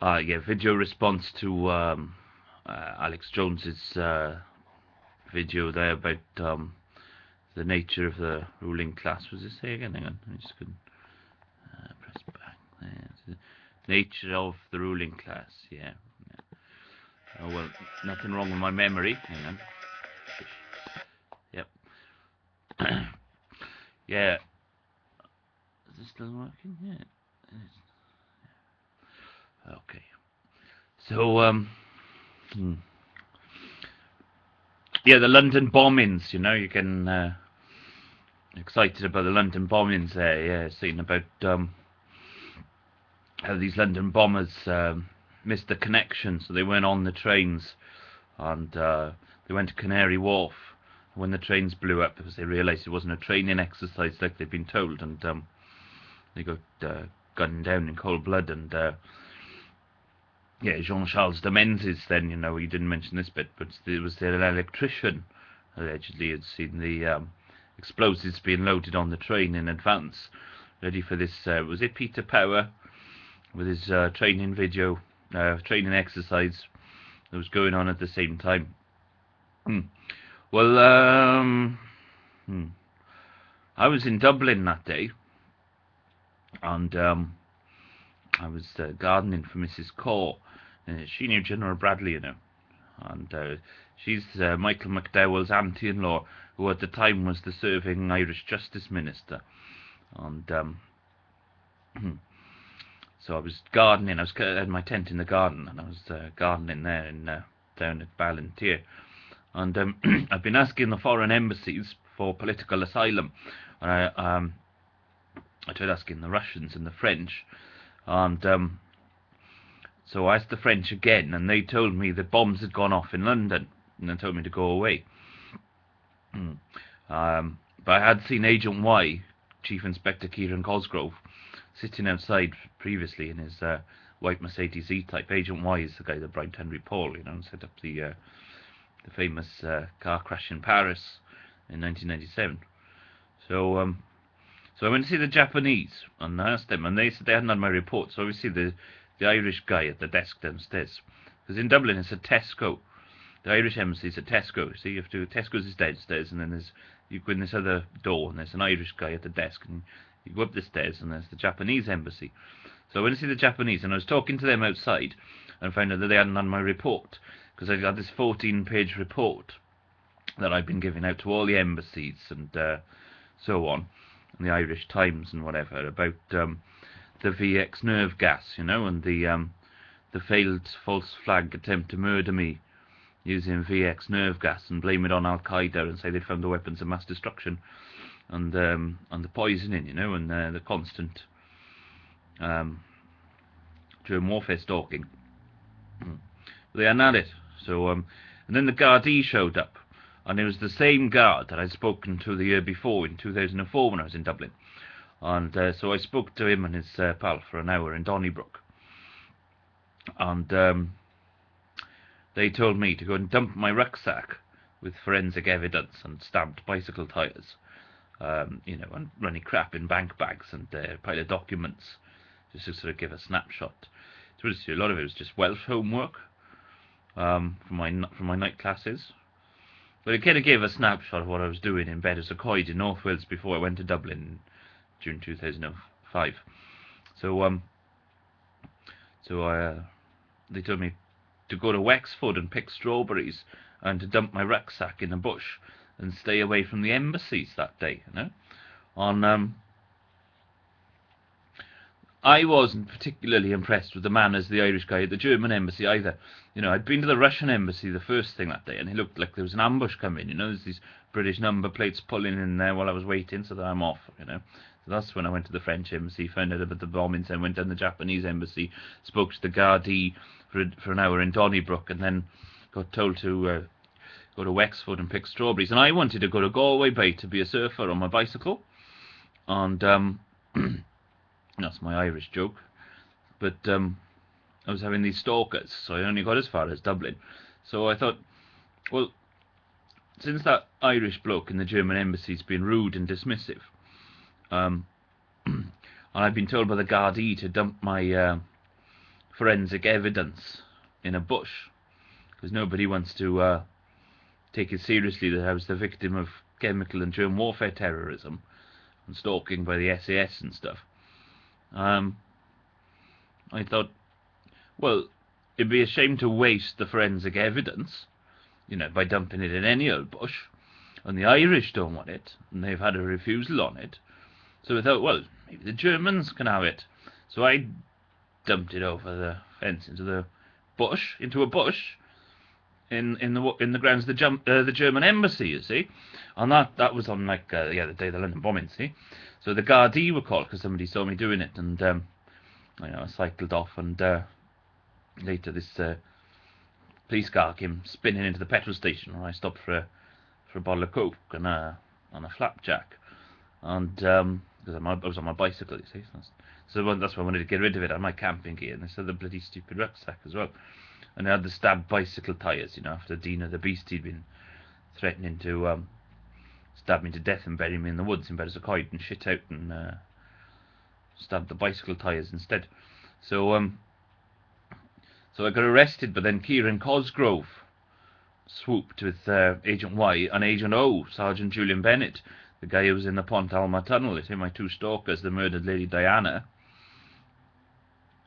Yeah, video response to Alex Jones's video there about the nature of the ruling class. Was it say again? Hang on, I just couldn't press back there. The nature of the ruling class. Yeah. Oh well, nothing wrong with my memory. Hang on. Yep. Yeah. Is this still working? Yeah. Okay. So yeah, the London bombings. You can excited about the London bombings there. Yeah, seeing about how these London bombers missed the connection, so they weren't on the trains, and they went to Canary Wharf when the trains blew up because they realised it wasn't a training exercise like they'd been told, and they got gunned down in cold blood. And yeah, Jean-Charles de Menzies, then, you didn't mention this bit, but it was their electrician, allegedly had seen the explosives being loaded on the train in advance, ready for this, was it Peter Power, with his training video, training exercise that was going on at the same time. Well, I was in Dublin that day, and I was gardening for Mrs. Corr. She knew General Bradley, and she's Michael McDowell's auntie-in-law, who at the time was the serving Irish Justice Minister. And so I was gardening. I had my tent in the garden, and I was gardening there down at Ballantyre. And I've been asking the foreign embassies for political asylum. And I tried asking the Russians and the French, and so I asked the French again, and they told me the bombs had gone off in London, and they told me to go away. But I had seen Agent Y, Chief Inspector Kieran Cosgrove, sitting outside previously in his white Mercedes E-Type. Agent Y is the guy that bribed Henry Paul, and set up the famous car crash in Paris in 1997. So I went to see the Japanese, and I asked them, and they said they hadn't had my report. So obviously the Irish guy at the desk downstairs, because in Dublin it's a Tesco. The Irish embassy is a Tesco. So you have to, Tesco's is downstairs, and then you go in this other door, and there's an Irish guy at the desk, and you go up the stairs, and there's the Japanese embassy. So I went to see the Japanese, and I was talking to them outside, and found out that they hadn't had my report, because I had this 14-page report that I'd been giving out to all the embassies and so on, and the Irish Times and whatever, about the VX nerve gas, and the failed false flag attempt to murder me using VX nerve gas, and blame it on Al Qaeda and say they'd found the weapons of mass destruction, and the poisoning, and the constant germ warfare stalking. They hadn't had it. So and then the Gardaí showed up, and it was the same guard that I'd spoken to the year before, in 2004, when I was in Dublin. And so I spoke to him and his pal for an hour in Donnybrook. And they told me to go and dump my rucksack with forensic evidence and stamped bicycle tyres, and running crap in bank bags and a pile of documents, just to sort of give a snapshot. So a lot of it was just Welsh homework from my night classes. But it kind of gave a snapshot of what I was doing in Bettws-y-Coed in North Wales before I went to Dublin in June 2005. So they told me to go to Wexford and pick strawberries, and to dump my rucksack in a bush and stay away from the embassies that day. I wasn't particularly impressed with the manners of the Irish guy at the German embassy either. I'd been to the Russian embassy the first thing that day, and it looked like there was an ambush coming. There's these British number plates pulling in there while I was waiting, so that I'm off. So that's when I went to the French embassy, found out about the bombings, and went down the Japanese embassy, spoke to the Gardaí for an hour in Donnybrook, and then got told to go to Wexford and pick strawberries. And I wanted to go to Galway Bay to be a surfer on my bicycle, and that's my Irish joke. But I was having these stalkers, so I only got as far as Dublin. So I thought, well, since that Irish bloke in the German embassy's been rude and dismissive, and I've been told by the Gardaí to dump my forensic evidence in a bush, because nobody wants to take it seriously that I was the victim of chemical and germ warfare terrorism and stalking by the SAS and stuff. I thought, well, it'd be a shame to waste the forensic evidence, by dumping it in any old bush, and the Irish don't want it, and they've had a refusal on it. So I thought, well, maybe the Germans can have it. So I dumped it over the fence into a bush, in the grounds of the German embassy, you see. And that was on the day of the London bombing, see. So the Gardaí were called because somebody saw me doing it, and I cycled off, and later this police car came spinning into the petrol station, where I stopped for a bottle of Coke and a flapjack, and because I was on my bicycle, you see. So that's why I wanted to get rid of it. I had my camping gear, and they said the bloody stupid rucksack as well. And I had the stabbed bicycle tyres, after Dina the Beast he'd been threatening to stab me to death and bury me in the woods in Berescoed and shit out, and stabbed the bicycle tyres instead. So I got arrested, but then Kieran Cosgrove swooped with Agent Y and Agent O, Sergeant Julian Bennett, the guy who was in the Pont Alma tunnel. It's my two stalkers, the murdered Lady Diana,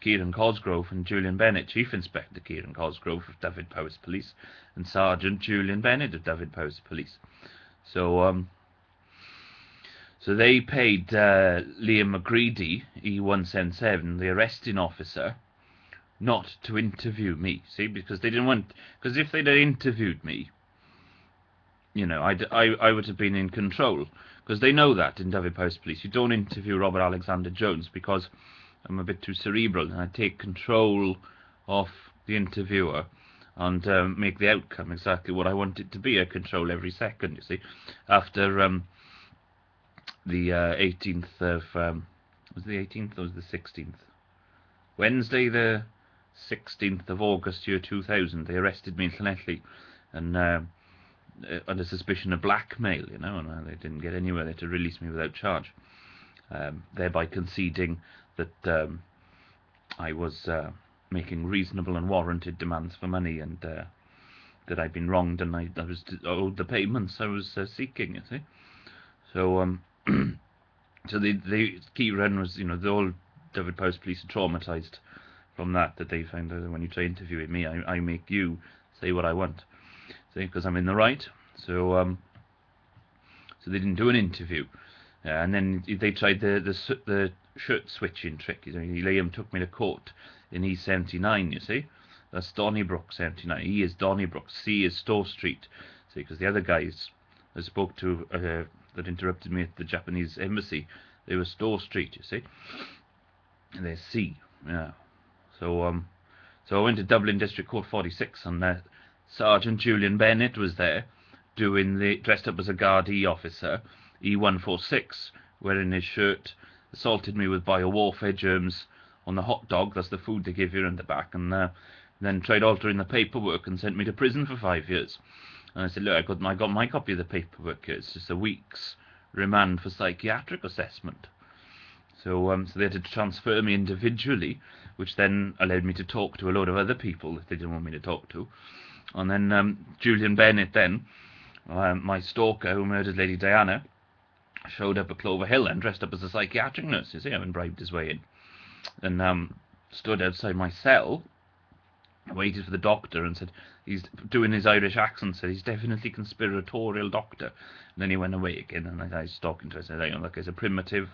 Kieran Cosgrove, and Julian Bennett, Chief Inspector Kieran Cosgrove of Dyfed-Powys Police, and Sergeant Julian Bennett of Dyfed-Powys Police. So they paid Liam McGreedy, E177, the arresting officer, not to interview me. See, because they didn't want. Because if they'd have interviewed me, I would have been in control. Because they know that in Dyfed-Powys Police, you don't interview Robert Alexander Jones, because I'm a bit too cerebral, and I take control of the interviewer and make the outcome exactly what I want it to be. I control every second, you see. After the 18th of... was it the 18th or was it the 16th? Wednesday, the 16th of August, year 2000, they arrested me in Llanelli, and under suspicion of blackmail, and they didn't get anywhere. They had to release me without charge, thereby conceding that I was making reasonable and warranted demands for money, and that I'd been wronged, and I was owed the payments I was seeking, you see. So so the key run was, the whole Dyfed-Powys Police are traumatised from that they found that when you try interviewing me, I make you say what I want, see, because I'm in the right. So so they didn't do an interview, and then they tried the shirt switching trick. Liam took me to court in E79, you see. That's Donnybrook 79. E is Donnybrook, C is Store Street. See, because the other guys I spoke to that interrupted me at the Japanese embassy, they were Store Street, you see. And they're C, yeah. So so I went to Dublin District Court 46, and Sergeant Julian Bennett was there, dressed up as a Gardaí officer, E146, wearing his shirt, assaulted me with biowarfare germs on the hot dog, that's the food they give you in the back, and then tried altering the paperwork and sent me to prison for 5 years. And I said, look, I got my copy of the paperwork here. It's just a week's remand for psychiatric assessment. So so they had to transfer me individually, which then allowed me to talk to a load of other people that they didn't want me to talk to. And then Julian Bennett then, my stalker who murdered Lady Diana, showed up at Clover Hill and dressed up as a psychiatric nurse, you see, having bribed his way in. And stood outside my cell, waited for the doctor, and said, he's doing his Irish accent, said he's definitely conspiratorial doctor. And then he went away again, and I was talking to him, I said, that guy's a primitive,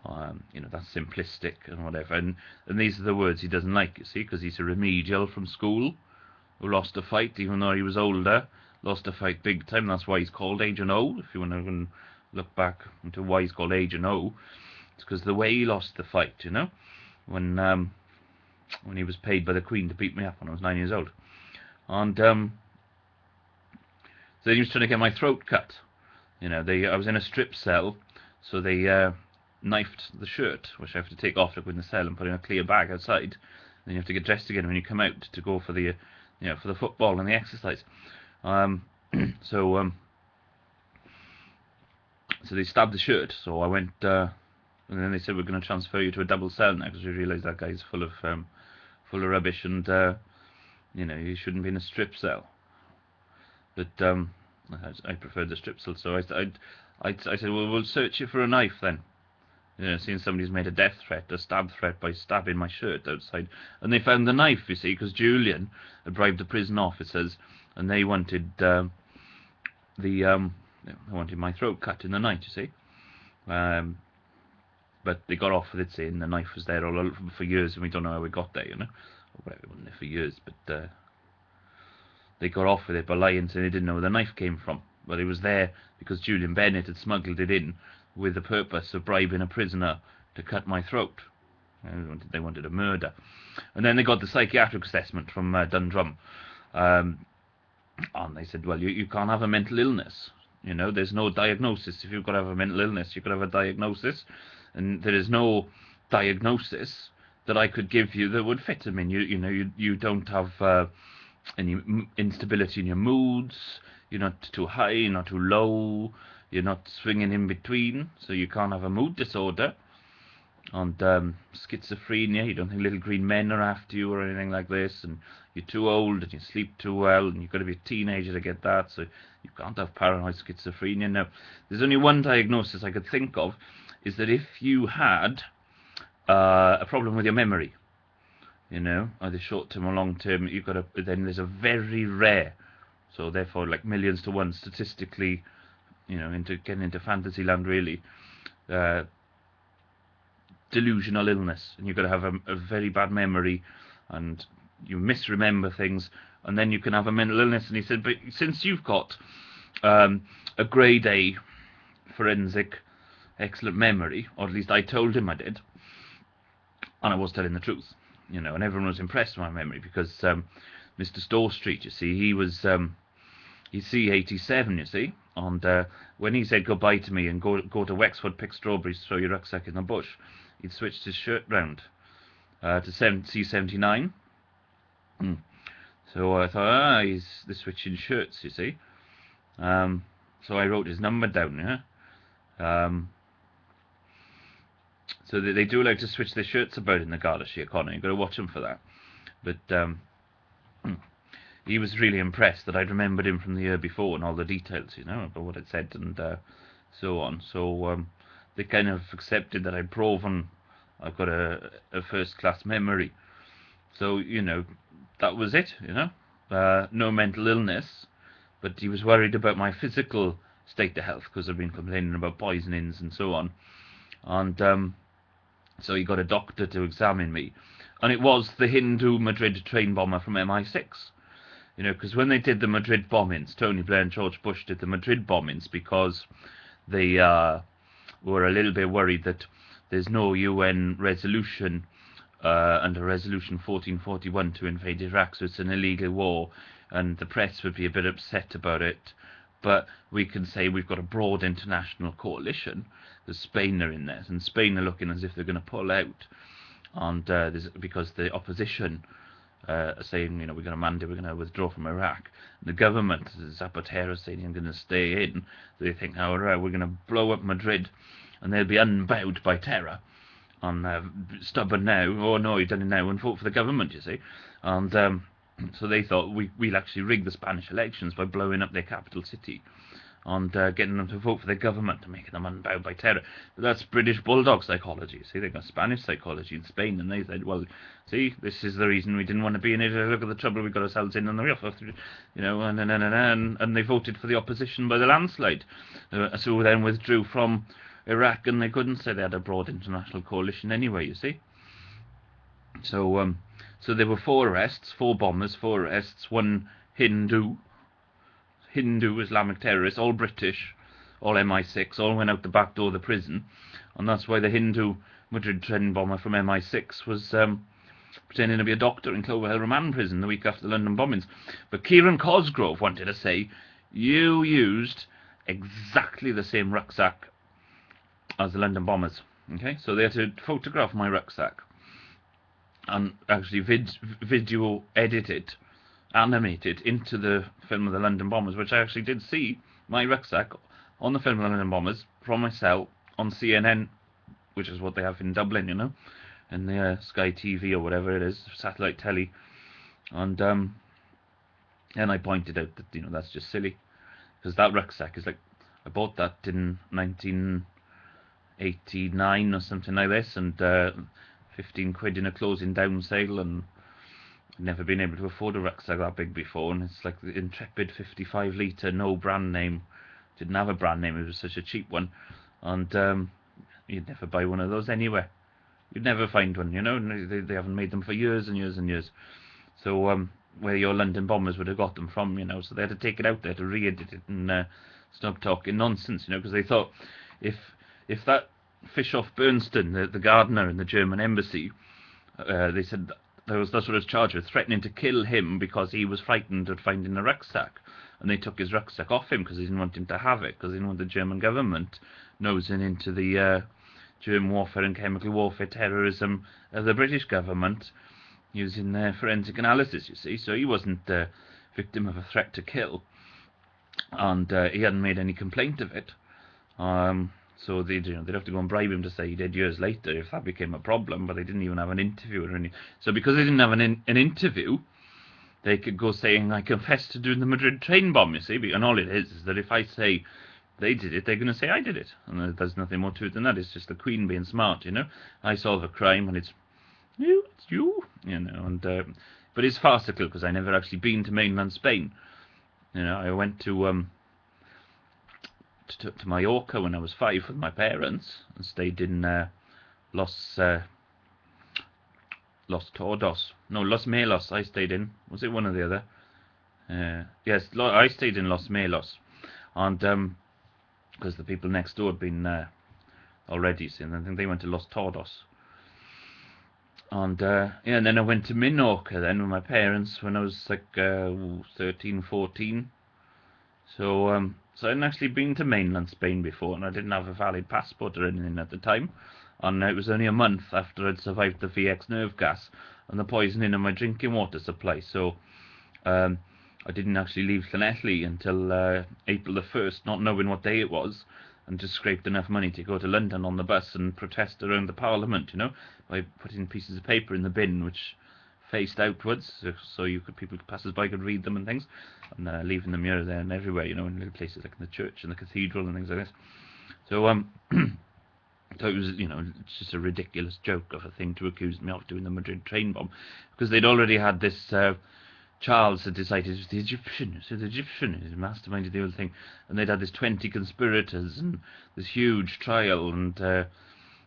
that's simplistic and whatever. And these are the words he doesn't like, you see, because he's a remedial from school who lost a fight, even though he was older, lost a fight big time. That's why he's called Agent O. If you want to look back into why he's called Agent O, it's because the way he lost the fight, when he was paid by the Queen to beat me up when I was 9 years old. And so he was trying to get my throat cut. I was in a strip cell, so they knifed the shirt, which I have to take off to go in the cell and put in a clear bag outside. Then you have to get dressed again when you come out to go for the for the football and the exercise. So they stabbed the shirt. So I went, and then they said, we're going to transfer you to a double cell now, because we realised that guy's full of full of rubbish, and you know, you shouldn't be in a strip cell. But I preferred the strip cell, so I said, well, we'll search you for a knife then. You know, seeing somebody's made a death threat, a stab threat by stabbing my shirt outside, and they found the knife, you see, because Julian had bribed the prison officers, and they wanted they wanted my throat cut in the night, you see. But they got off with it, saying the knife was there all for years, and we don't know how it got there, you know. Or whatever, it wasn't there for years, but they got off with it by lying, saying they didn't know where the knife came from. But it was there because Julian Bennett had smuggled it in with the purpose of bribing a prisoner to cut my throat. They wanted a murder. And then they got the psychiatric assessment from Dundrum. And they said, well, you can't have a mental illness. You know, there's no diagnosis. If you've got to have a mental illness, you've got to have a diagnosis. And there is no diagnosis that I could give you that would fit. I mean, you don't have any instability in your moods. You're not too high, you're not too low. You're not swinging in between, so you can't have a mood disorder. And schizophrenia, you don't think little green men are after you or anything like this, and you're too old and you sleep too well, and you've got to be a teenager to get that, so you can't have paranoid schizophrenia. Now, there's only one diagnosis I could think of, is that if you had a problem with your memory, you know, either short-term or long-term, you've got then there's a very rare, so therefore like millions to one statistically, you know, getting into fantasy land really, delusional illness, and you've got to have a very bad memory, and you misremember things, and then you can have a mental illness. And he said, but since you've got a grade A forensic excellent memory, or at least I told him I did, and I was telling the truth, you know, and everyone was impressed with my memory, because Mr. Store Street, you see, he was he's C87, you see. And when he said goodbye to me and go to Wexford, pick strawberries, throw your rucksack in the bush, he'd switched his shirt round to C79. So I thought, they're switching shirts, you see. So I wrote his number down, yeah. So they do like to switch their shirts about in the Garda Síochána. You've got to watch them for that. But he was really impressed that I'd remembered him from the year before and all the details, you know, about what I'd said and so on. So they kind of accepted that I'd proven I've got a first-class memory. So, you know, that was it, you know. No mental illness, but he was worried about my physical state of health, because I've been complaining about poisonings and so on. And so he got a doctor to examine me. And it was the Hindu Madrid train bomber from MI6. You know, because when they did the Madrid bombings, Tony Blair and George Bush did the Madrid bombings because they were a little bit worried that there's no UN resolution under Resolution 1441 to invade Iraq, so it's an illegal war, and the press would be a bit upset about it. But we can say we've got a broad international coalition, because Spain are in there, and Spain are looking as if they're going to pull out, and because the opposition saying, you know, we're going to withdraw from Iraq. And the government, Zapatero, saying I'm going to stay in. So they think, all right, we're going to blow up Madrid, and they'll be unbowed by terror. And stubborn now, oh no, you've done it now, and vote for the government, you see. And so they thought we'll actually rig the Spanish elections by blowing up their capital city and getting them to vote for their government and making them unbowed by terror. But that's British bulldog psychology. See, they've got Spanish psychology in Spain, and they said, well, see, this is the reason we didn't want to be in it. Look at the trouble we got ourselves in, and the you know, and they voted for the opposition by the landslide. So then withdrew from Iraq, and they couldn't say they had a broad international coalition anyway, you see. So so there were 4 arrests, 4 bombers, 4 arrests, 1 Hindu Islamic terrorists, all British, all MI6, all went out the back door of the prison, and that's why the Hindu Madrid Train Bomber from MI6 was pretending to be a doctor in Clover Remand prison the week after the London bombings. But Kieran Cosgrove wanted to say, you used exactly the same rucksack as the London bombers. Okay, so they had to photograph my rucksack and actually video edit it, animate it into the film of the London bombers, which I actually did see my rucksack on the film of the London bombers from my cell on CNN, which is what they have in Dublin, you know. in the Sky TV or whatever it is, satellite telly, and I pointed out that that's just silly, because that rucksack is like, I bought that in 1989 or something like this, and 15 quid in a closing down sale, and I'd never been able to afford a rucksack that big before, and it's like the Intrepid 55 litre, no brand name, didn't have a brand name, it was such a cheap one, and you'd never buy one of those anywhere. You'd never find one, they haven't made them for years and years and years. So where your London bombers would have got them from, so they had to take it out there to re-edit it and stop talking nonsense, because they thought if that fish off Bernstein, the gardener in the German embassy, they said that's what was charged with, threatening to kill him because he was frightened of finding a rucksack, and they took his rucksack off him because they didn't want him to have it, because they didn't want the German government nosing into the germ warfare and chemical warfare terrorism of the British government using their forensic analysis, you see. So he wasn't the victim of a threat to kill, and he hadn't made any complaint of it. So they'd have to go and bribe him to say he did years later if that became a problem, but they didn't even have an interview or anything. So because they didn't have an interview, they could go saying, I confess to doing the Madrid Train Bomb, you see. And all it is that if I say they did it, they're going to say I did it. And there's nothing more to it than that. It's just the Queen being smart, I solve a crime and it's you, and but it's farcical because I never actually been to mainland Spain. I went to Mallorca when I was 5 with my parents and stayed in Los Melos. I stayed in. Was it one or the other? Yes, I stayed in Los Melos, and because the people next door had been already, so I think they went to Los Tordos. And and then I went to Minorca then with my parents when I was like 13, 14. So so I hadn't actually been to mainland Spain before, and I didn't have a valid passport or anything at the time. And it was only a month after I'd survived the VX nerve gas and the poisoning of my drinking water supply. So I didn't actually leave Llanelli until April the 1st, not knowing what day it was, and just scraped enough money to go to London on the bus and protest around the Parliament, by putting pieces of paper in the bin which faced outwards, so people passers-by could read them and things, and leaving them here, there, and everywhere, in little places like in the church and the cathedral and things like this. So so it was, it's just a ridiculous joke of a thing to accuse me of doing the Madrid train bomb, because they'd already had this. Charles had decided it was the Egyptian, so the Egyptian is masterminded the whole thing, and they'd had this 20 conspirators and this huge trial, and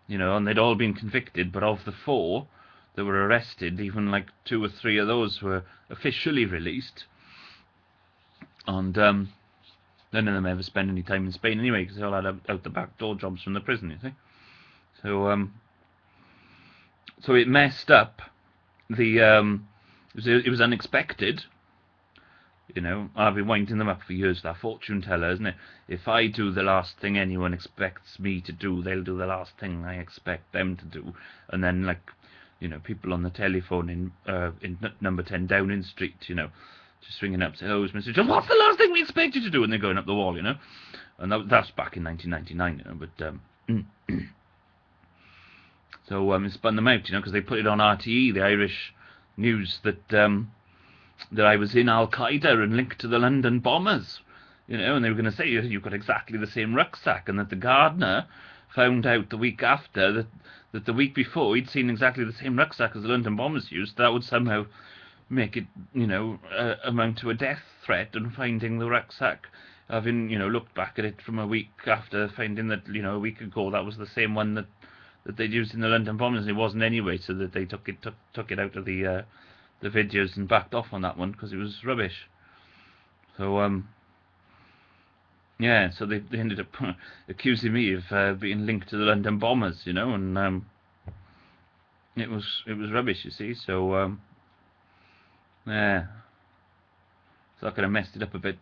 and they'd all been convicted, but of the 4 that were arrested, even like 2 or 3 of those were officially released, and none of them ever spent any time in Spain anyway, because they all had out the back door jobs from the prison, you see. So so it messed up the it was unexpected. I've been winding them up for years, that fortune teller, isn't it? If I do the last thing anyone expects me to do, they'll do the last thing I expect them to do. And then, like, people on the telephone in number 10 Downing Street, just ringing up saying, oh, it's Mr. John, what's the last thing we expect you to do? And they're going up the wall, And that's back in 1999, but so it spun them out, because they put it on RTE, the Irish news, that that I was in Al Qaeda and linked to the London bombers, and they were going to say you've got exactly the same rucksack, and that the gardener found out the week after that the week before he'd seen exactly the same rucksack as the London bombers used. That would somehow make it, amount to a death threat, and finding the rucksack, having looked back at it from a week after finding that a week ago that was the same one that they'd used in the London bombers, and it wasn't anyway, so that they took it out of the videos and backed off on that one because it was rubbish. So yeah, so they ended up accusing me of being linked to the London bombers, and it was rubbish, you see. So yeah, so I kind of messed it up a bit.